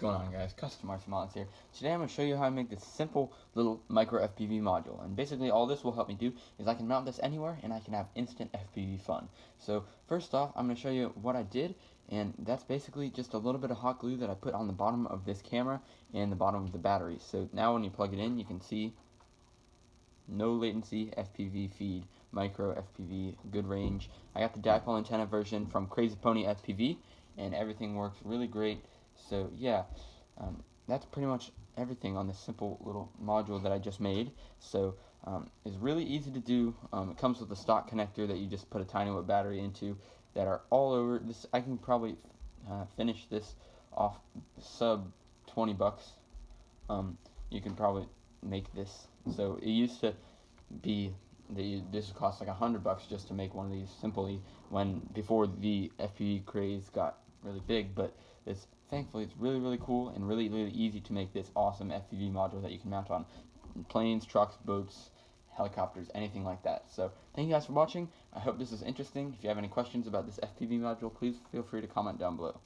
going on, guys? Custom Arts Mods here. Today I'm going to show you how I make this simple little micro FPV module. And basically all this will help me do is I can mount this anywhere and I can have instant FPV fun. So first off, I'm going to show you what I did, and that's basically just a little bit of hot glue that I put on the bottom of this camera and the bottom of the battery. So now when you plug it in, you can see no latency FPV feed, micro FPV, good range. I got the dipole antenna version from Crazy Pony FPV, and everything works really great. So yeah, that's pretty much everything on this simple little module that I just made. So it's really easy to do. It comes with a stock connector that you just put a tiny little battery into that are all over this. I can probably finish this off sub 20 bucks. You can probably make this. So it used to be this would cost like $100 just to make one of these simply before the FPV craze got really big, but thankfully it's really cool and really easy to make this awesome FPV module that you can mount on planes, trucks, boats, helicopters, anything like that. So thank you guys for watching. I hope this is interesting. If you have any questions about this FPV module, please feel free to comment down below.